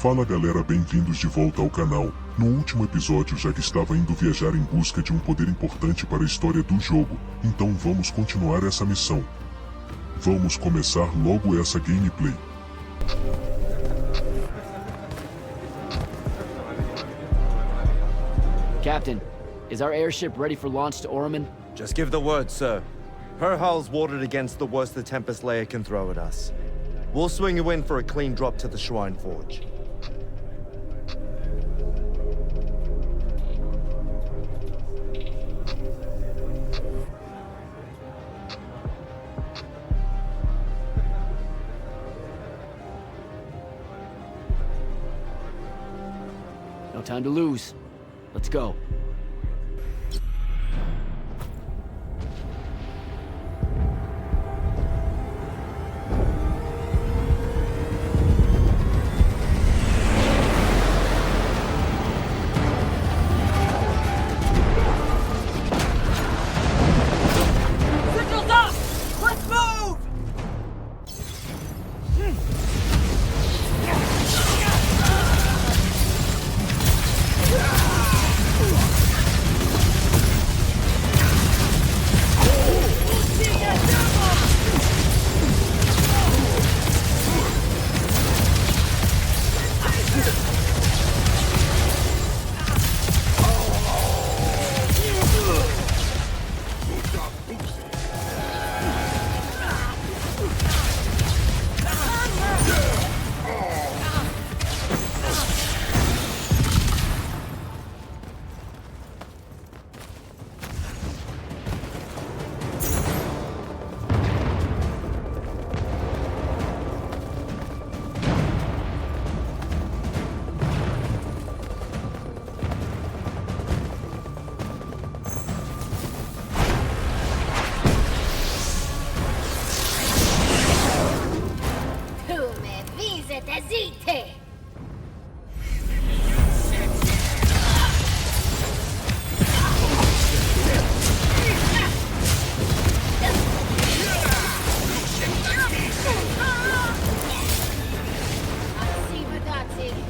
Fala galera, bem-vindos de volta ao canal. No último episódio Jack estava indo viajar em busca de um poder importante para a história do jogo, então vamos continuar essa missão. Vamos começar logo essa gameplay. Captain, is our airship ready for launch to Orman? Just give the word, sir. Her hull's warded against the worst the Tempest layer can throw at us. We'll swing you in for a clean drop to the Shrine Forge. No time to lose. Let's go. Signals up! Let's move! Tu me vises zite! Arrivederci!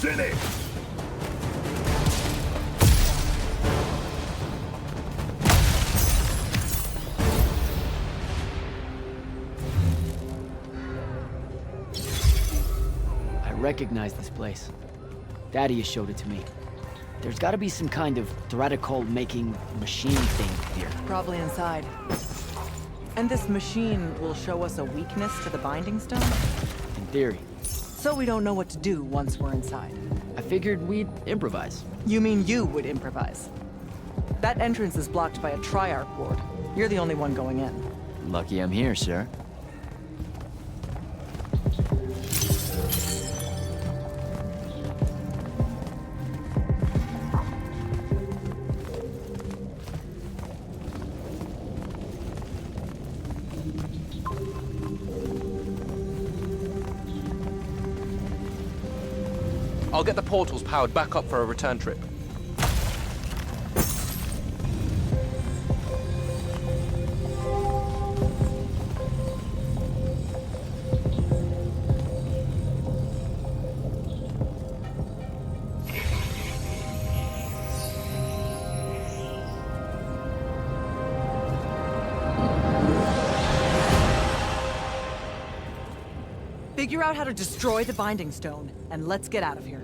in it! I recognize this place. Thaddeus showed it to me. There's gotta be some kind of Threatical-making machine thing here. Probably inside. And this machine will show us a weakness to the binding stone? In theory. So we don't know what to do once we're inside. I figured we'd improvise. You mean you would improvise? That entrance is blocked by a Triarch ward. You're the only one going in. Lucky I'm here, sir. I'll get the portals powered back up for a return trip. Figure out how to destroy the binding stone, and let's get out of here.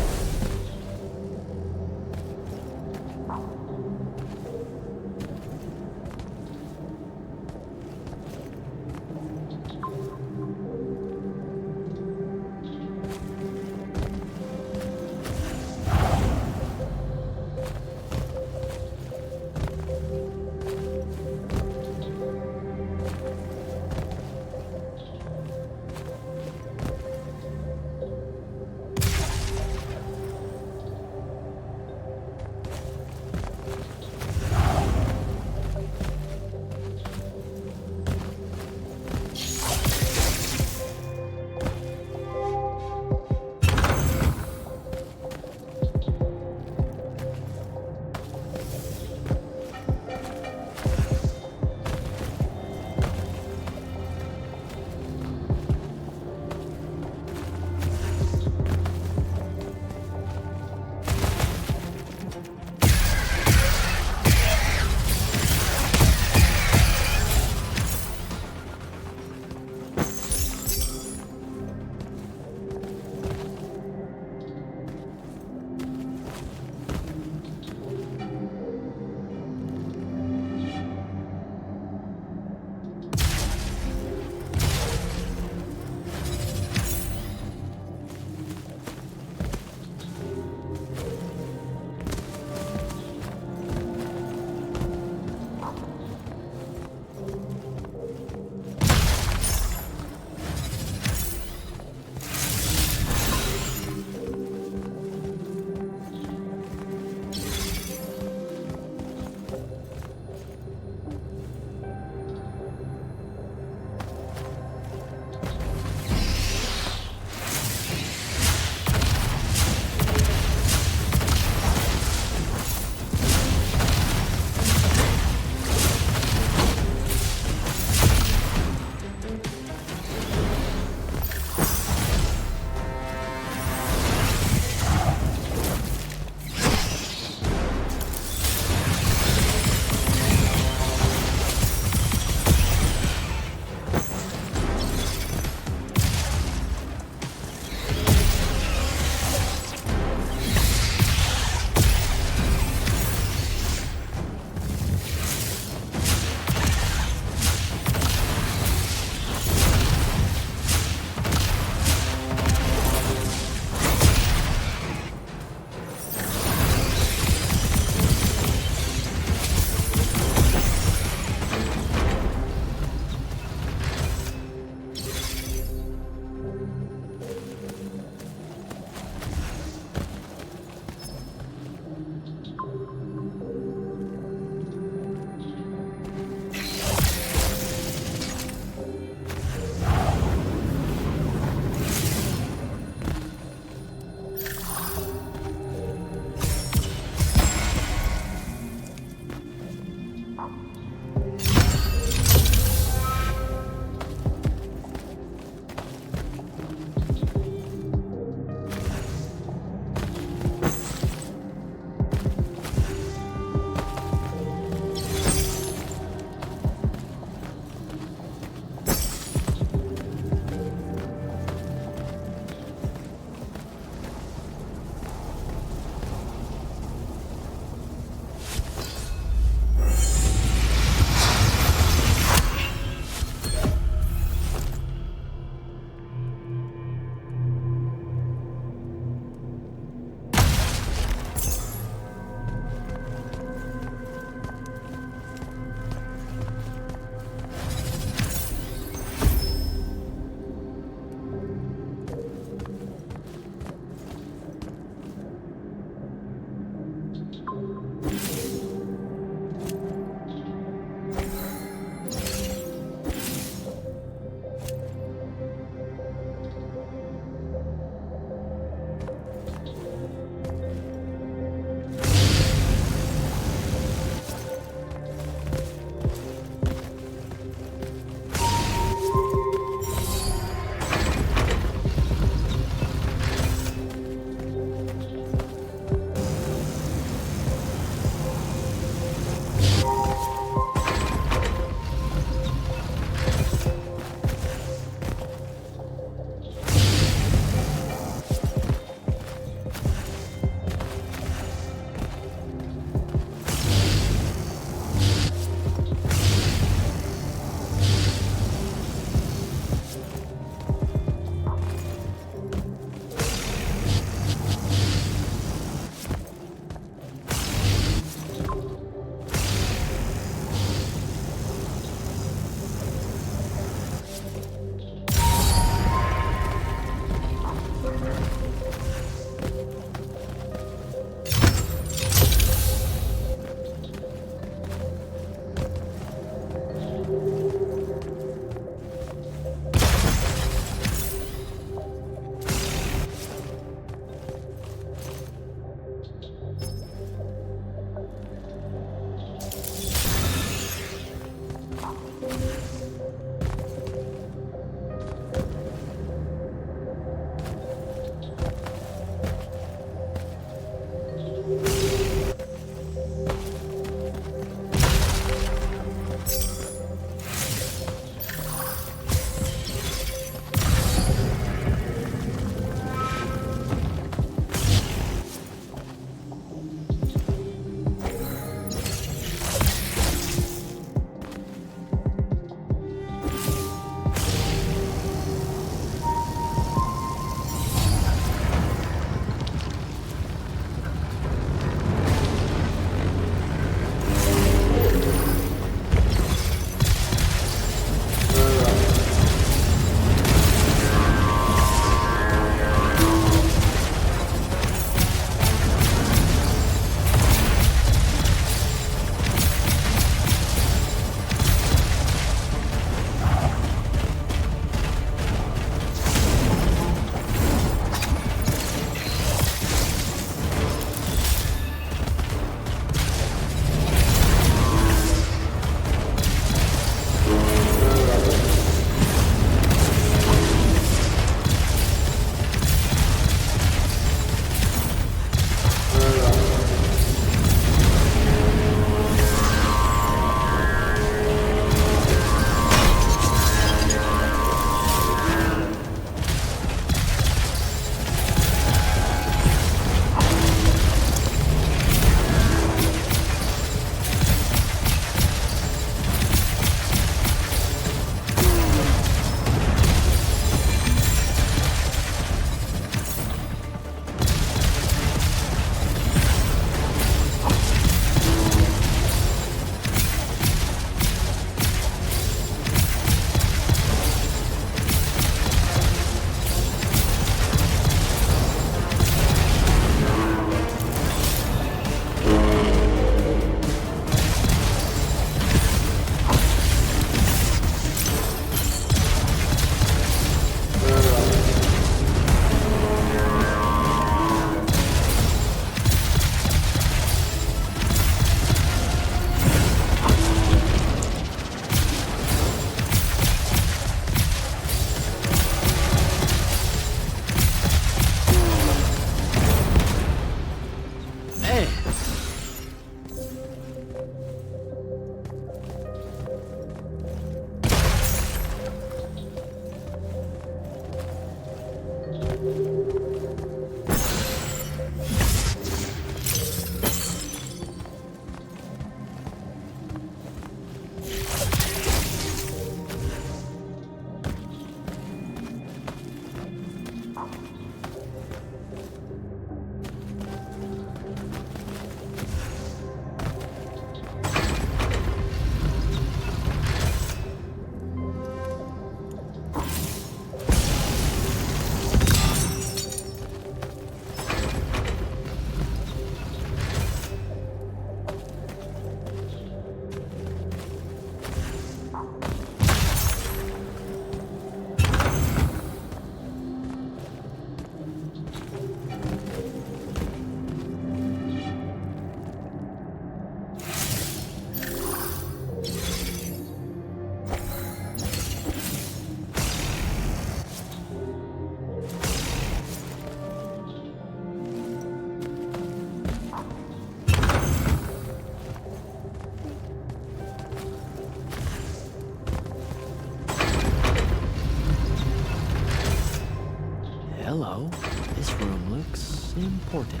important.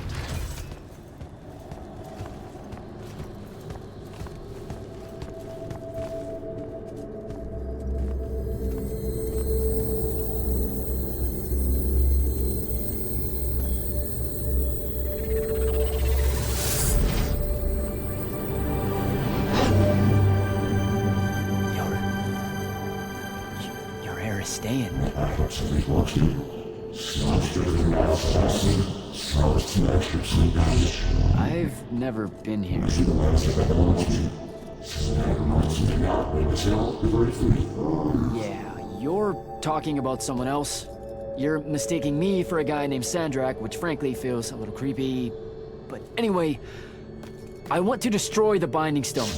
Your hair is staying. I've never been here. Yeah, you're talking about someone else. You're mistaking me for a guy named Sandrak, which frankly feels a little creepy. But anyway, I want to destroy the Binding Stone.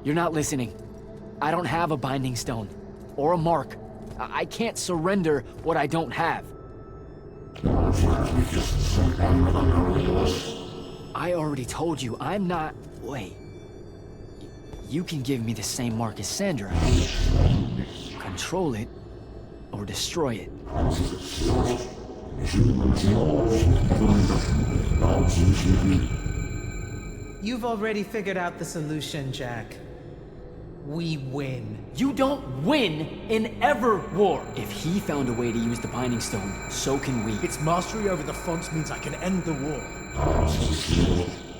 You're not listening. I don't have a Binding Stone. Or a mark. I can't surrender what I don't have. I already told you, I'm not... Wait. You can give me the same mark as Sandra. Control it, or destroy it. You've already figured out the solution, Jack. We win. You don't win in ever war! If he found a way to use the Binding Stone, so can we. Its mastery over the fonts means I can end the war.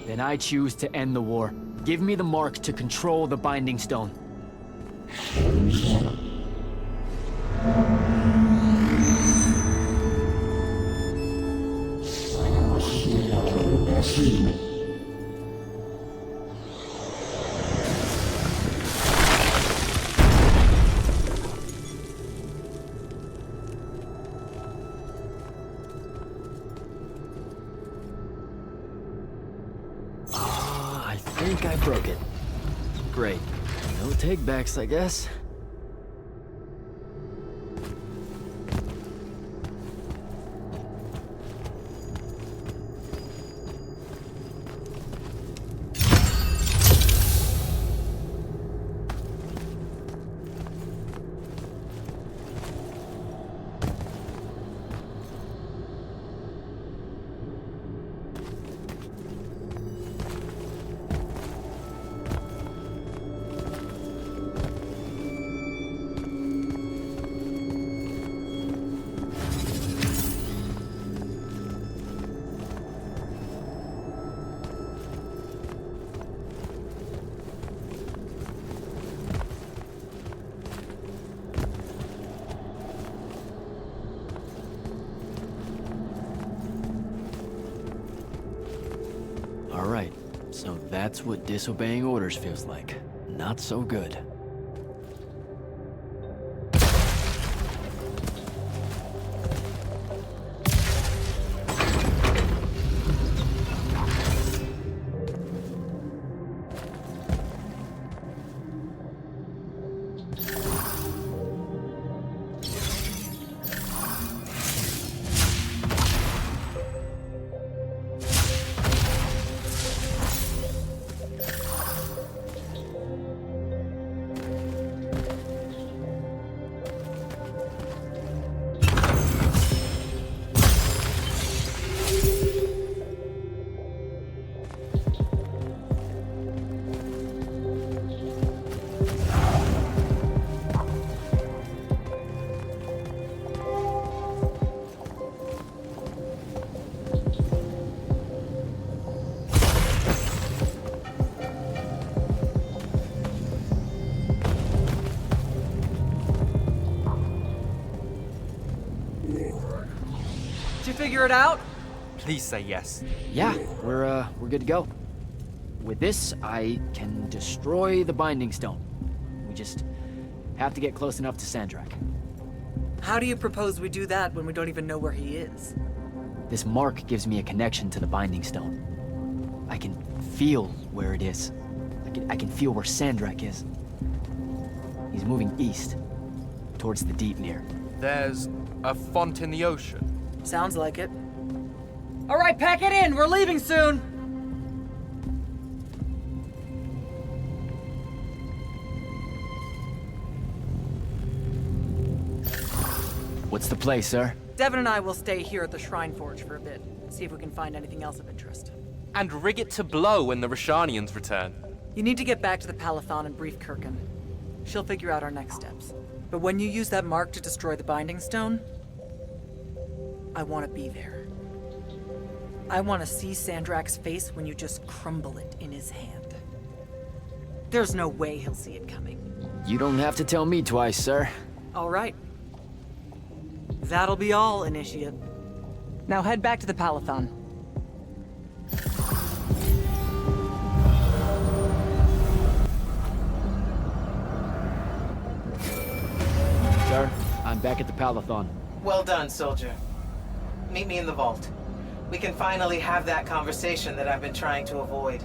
Then I choose to end the war. Give me the mark to control the Binding Stone. I think I broke it. Great. No takebacks, I guess. Alright, so that's what disobeying orders feels like. Not so good. Figure it out? Please say yes. Yeah, we're good to go. With this, I can destroy the Binding Stone. We just have to get close enough to Sandrak. How do you propose we do that when we don't even know where he is? This mark gives me a connection to the Binding Stone. I can feel where it is. I can feel where Sandrak is. He's moving east, towards the deep near. There's a font in the ocean. Sounds like it. All right, pack it in. We're leaving soon. What's the play, sir? Devin and I will stay here at the Shrine Forge for a bit. See if we can find anything else of interest. And rig it to blow when the Rashanians return. You need to get back to the Palathon and brief Kirkin. She'll figure out our next steps. But when you use that mark to destroy the Binding Stone, I want to be there. I want to see Sandrak's face when you just crumble it in his hand. There's no way he'll see it coming. You don't have to tell me twice, sir. All right. That'll be all, Initiate. Now head back to the Palathon. Sir, I'm back at the Palathon. Well done, soldier. Meet me in the vault. We can finally have that conversation that I've been trying to avoid.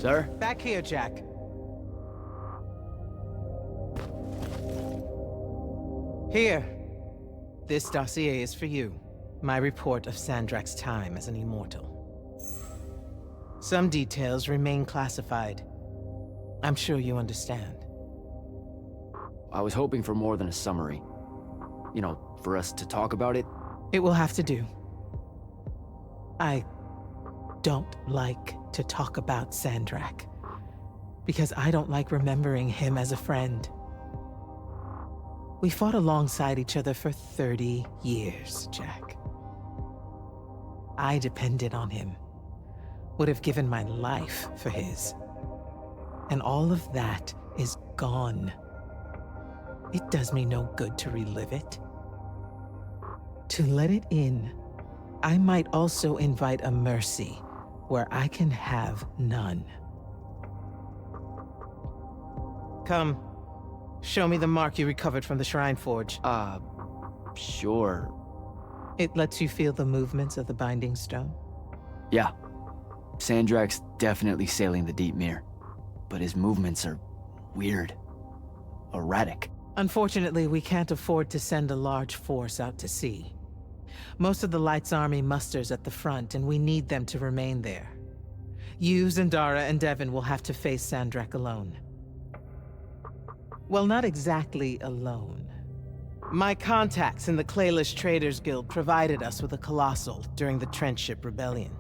Sir? Back here, Jack. Here. This dossier is for you. My report of Sandrak's time as an immortal. Some details remain classified. I'm sure you understand. I was hoping for more than a summary. You know, for us to talk about it. It will have to do. I don't like to talk about Sandrak, because I don't like remembering him as a friend. We fought alongside each other for 30 years, Jack. I depended on him, would have given my life for his. And all of that is gone. It does me no good to relive it. To let it in, I might also invite a mercy where I can have none. Come, show me the mark you recovered from the Shrine Forge. Sure. It lets you feel the movements of the Binding Stone? Yeah. Sandrak's definitely sailing the deep mirror, but his movements are weird. Erratic. Unfortunately, we can't afford to send a large force out to sea. Most of the Light's army musters at the front, and we need them to remain there. You, Zendara, and Devin will have to face Sandrak alone. Well, not exactly alone. My contacts in the Clayless Traders Guild provided us with a Colossal during the Trenchship Rebellion.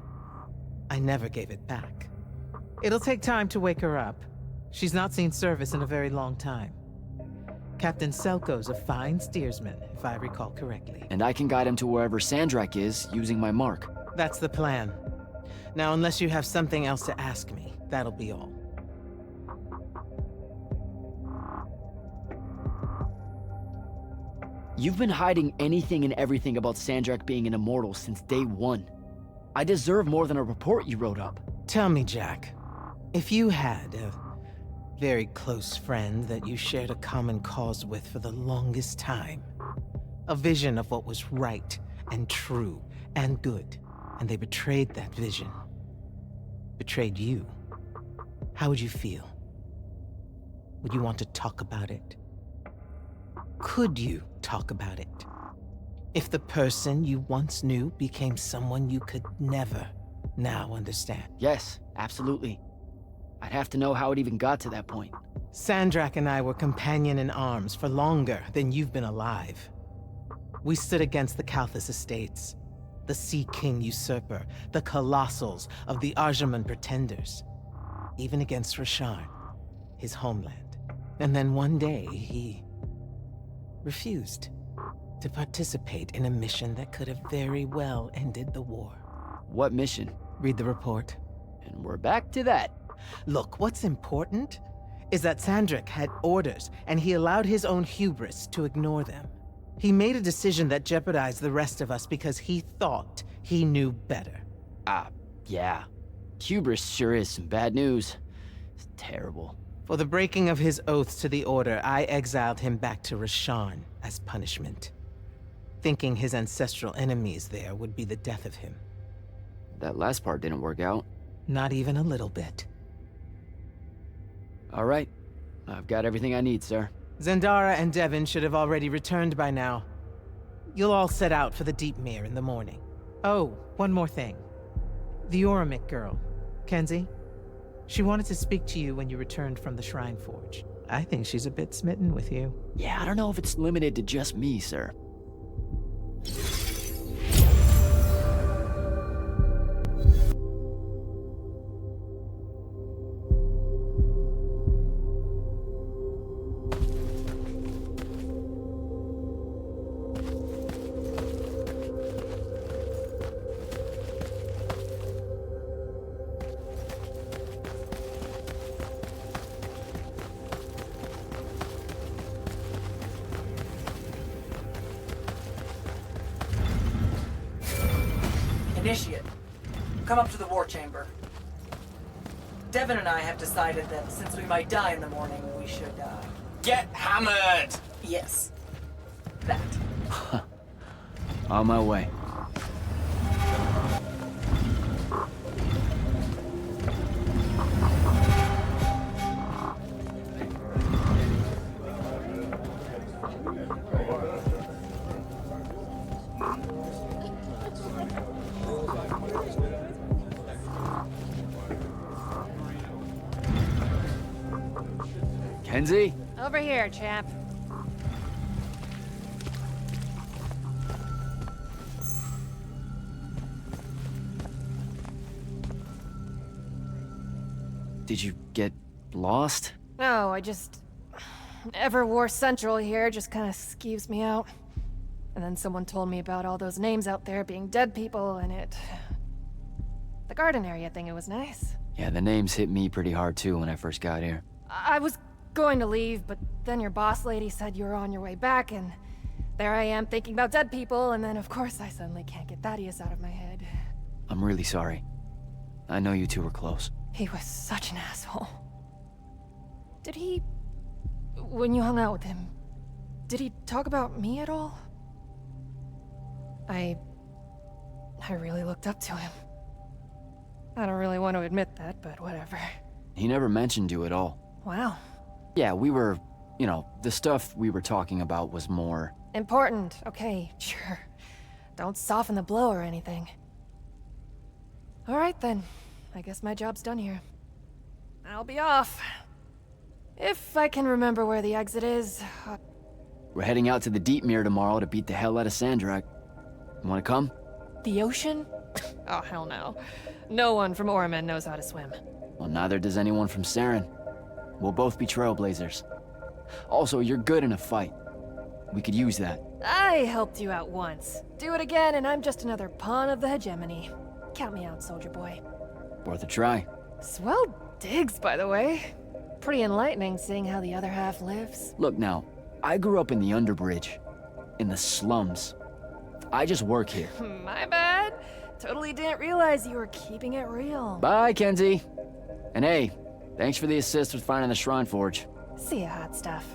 I never gave it back. It'll take time to wake her up. She's not seen service in a very long time. Captain Cerco's a fine steersman, if I recall correctly. And I can guide him to wherever Sandrak is using my mark. That's the plan. Now, unless you have something else to ask me, that'll be all. You've been hiding anything and everything about Sandrak being an immortal since day one. I deserve more than a report you wrote up. Tell me, Jack, if you had a very close friend that you shared a common cause with for the longest time, a vision of what was right and true and good, and they betrayed that vision, betrayed you, how would you feel? Would you want to talk about it? Could you talk about it? If the person you once knew became someone you could never now understand. Yes, absolutely. I'd have to know how it even got to that point. Sandrak and I were companion in arms for longer than you've been alive. We stood against the Kalthus estates, the Sea King usurper, the Colossals of the Arjaman Pretenders, even against Rasharn, his homeland. And then one day, he refused to participate in a mission that could have very well ended the war. What mission? Read the report. And we're back to that. Look, what's important is that Sandrak had orders, and he allowed his own hubris to ignore them. He made a decision that jeopardized the rest of us because he thought he knew better. Yeah. Hubris sure is some bad news. It's terrible. For the breaking of his oaths to the Order, I exiled him back to Rasharn as punishment, thinking his ancestral enemies there would be the death of him. That last part didn't work out. Not even a little bit. All right. I've got everything I need, sir. Zendara and Devin should have already returned by now. You'll all set out for the Deep Mere in the morning. Oh, one more thing. The Oromik girl, Kenzie. She wanted to speak to you when you returned from the Shrine Forge. I think she's a bit smitten with you. Yeah, I don't know if it's limited to just me, sir. Initiate, come up to the war chamber. Devin and I have decided that since we might die in the morning, we should, Get hammered! yes. That. On my way. Kenzie? Over here, chap. Did you get lost? No, I just... Everwar Central here just kind of skeeves me out. And then someone told me about all those names out there being dead people, and it... The garden area thing, it was nice. Yeah, the names hit me pretty hard too when I first got here. I was going to leave, but then your boss lady said you were on your way back, and there I am thinking about dead people, and then of course I suddenly can't get Thaddeus out of my head. I'm really sorry. I know you two were close. He was such an asshole. Did he... When you hung out with him, did he talk about me at all? I really looked up to him. I don't really want to admit that, but whatever. He never mentioned you at all. Wow. Yeah, we were... You know, the stuff we were talking about was more... Important. Okay, sure. Don't soften the blow or anything. Alright then. I guess my job's done here. I'll be off. If I can remember where the exit is. We're heading out to the Deep Mirror tomorrow to beat the hell out of Sandrak. You wanna come? The ocean? Oh, hell no. No one from Orman knows how to swim. Well, neither does anyone from Saren. We'll both be trailblazers. Also, you're good in a fight. We could use that. I helped you out once. Do it again and I'm just another pawn of the hegemony. Count me out, soldier boy. Worth a try. Swell digs, by the way. Pretty enlightening seeing how the other half lives. Look now, I grew up in the Underbridge. In the slums. I just work here. My bad. Totally didn't realize you were keeping it real. Bye, Kenzie. And hey, thanks for the assist with finding the Shrine Forge. See ya, hot stuff.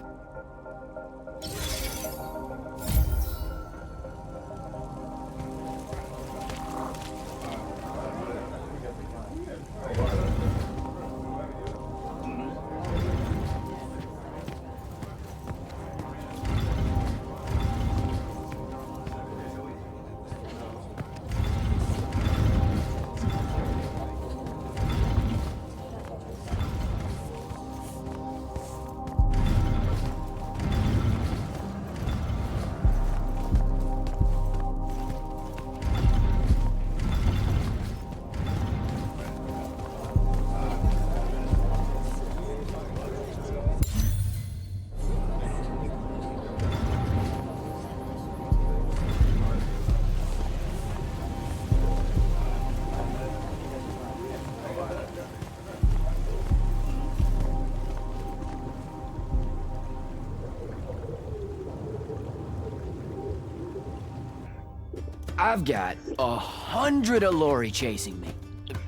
I've got 100 Allori chasing me.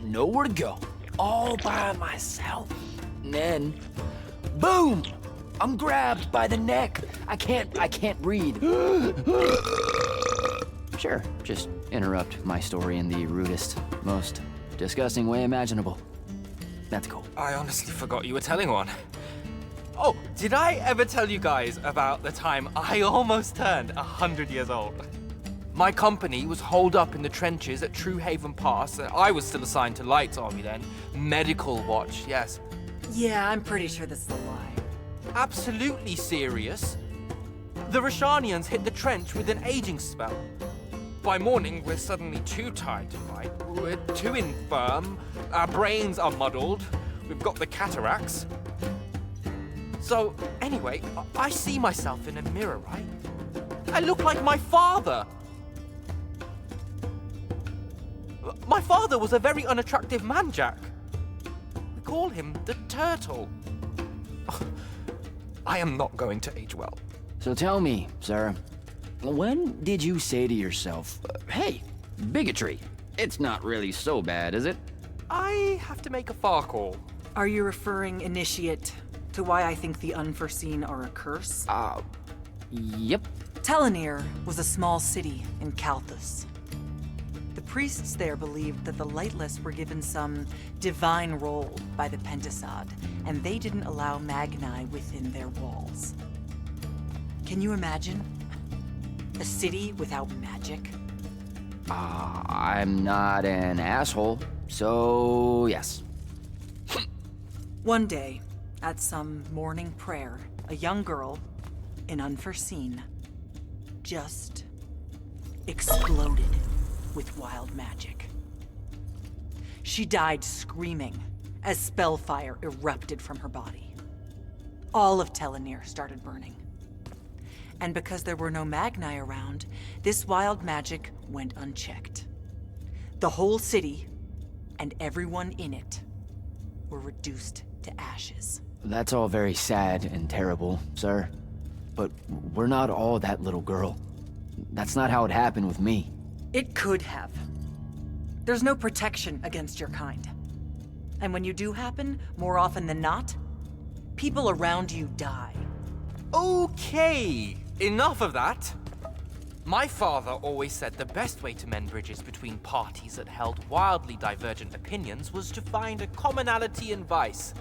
Nowhere to go. All by myself. And then, boom! I'm grabbed by the neck. I can't breathe. Sure, just interrupt my story in the rudest, most disgusting way imaginable. That's cool. I honestly forgot you were telling one. Oh, did I ever tell you guys about the time I almost turned 100 years old? My company was holed up in the trenches at True Haven Pass, and I was still assigned to Light's army then. Medical watch, yes. Yeah, I'm pretty sure this is a lie. Absolutely serious. The Rashanians hit the trench with an aging spell. By morning, we're suddenly too tired to fight. We're too infirm. Our brains are muddled. We've got the cataracts. So, anyway, I see myself in a mirror, right? I look like my father. My father was a very unattractive man, Jack. We call him the Turtle. I am not going to age well. So tell me, Sarah, when did you say to yourself, hey, bigotry, it's not really so bad, is it? I have to make a far call. Are you referring, Initiate, to why I think the unforeseen are a curse? Yep. Telenir was a small city in Kalthus. The priests there believed that the Lightless were given some divine role by the Pentasod, and they didn't allow Magni within their walls. Can you imagine? A city without magic? I'm not an asshole, so yes. One day, At some morning prayer, a young girl, in unforeseen, just exploded with wild magic. She died screaming as spellfire erupted from her body. All of Telenir started burning. And because there were no Magni around, this wild magic went unchecked. The whole city, and everyone in it, were reduced to ashes. That's all very sad and terrible, sir. But we're not all that little girl. That's not how it happened with me. It could have. There's no protection against your kind. And when you do happen, more often than not, people around you die. Okay, enough of that. My father always said the best way to mend bridges between parties that held wildly divergent opinions was to find a commonality in vice.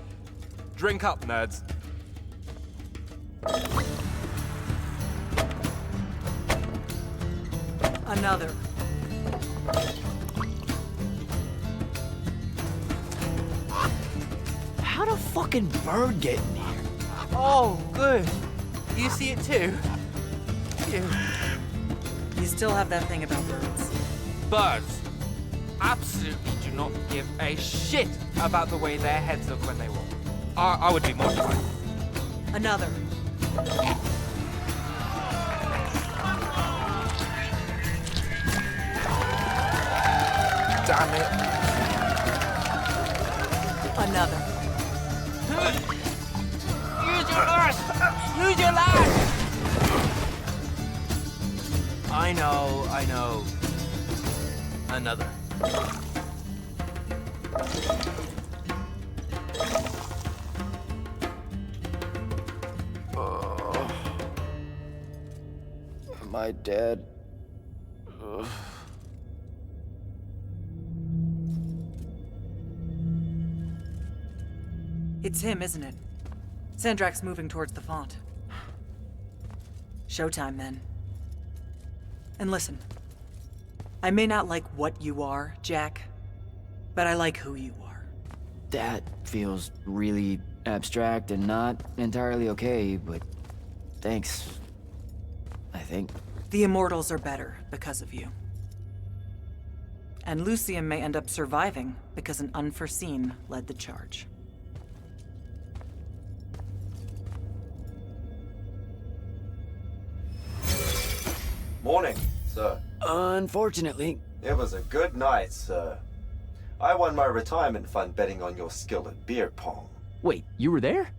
Drink up, nerds. Another. How'd a fucking bird get in here? Oh, good. You see it too? Phew. You still have that thing about birds. Birds absolutely do not give a shit about the way their heads look when they walk. I would be mortified. Another. Damn it. Another. Use your lash! Use your lash! I know. Another. Am I dead? Ugh. It's him, isn't it? Sandrak's moving towards the font. Showtime, then. And listen, I may not like what you are, Jack, but I like who you are. That feels really abstract and not entirely okay, but thanks. I think. The Immortals are better because of you. And Lucian may end up surviving because an unforeseen led the charge. Morning, sir. Unfortunately. It was a good night, sir. I won my retirement fund betting on your skill at beer pong. Wait, you were there?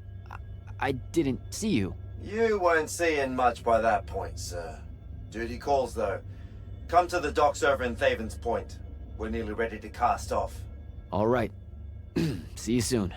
I didn't see you. You weren't seeing much by that point, sir. Duty calls, though. Come to the docks over in Thaven's Point. We're nearly ready to cast off. All right. See you soon.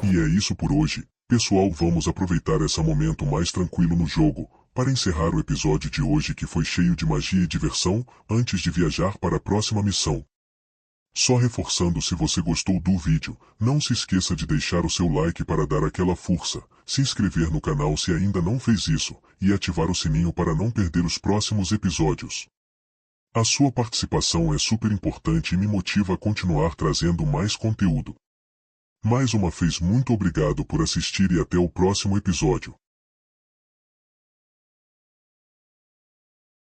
E é isso por hoje, pessoal. Vamos aproveitar esse momento mais tranquilo no jogo, para encerrar o episódio de hoje que foi cheio de magia e diversão, antes de viajar para a próxima missão. Só reforçando, se você gostou do vídeo, não se esqueça de deixar o seu like para dar aquela força, se inscrever no canal se ainda não fez isso, e ativar o sininho para não perder os próximos episódios. A sua participação é super importante e me motiva a continuar trazendo mais conteúdo. Mais uma vez, muito obrigado por assistir e até o próximo episódio.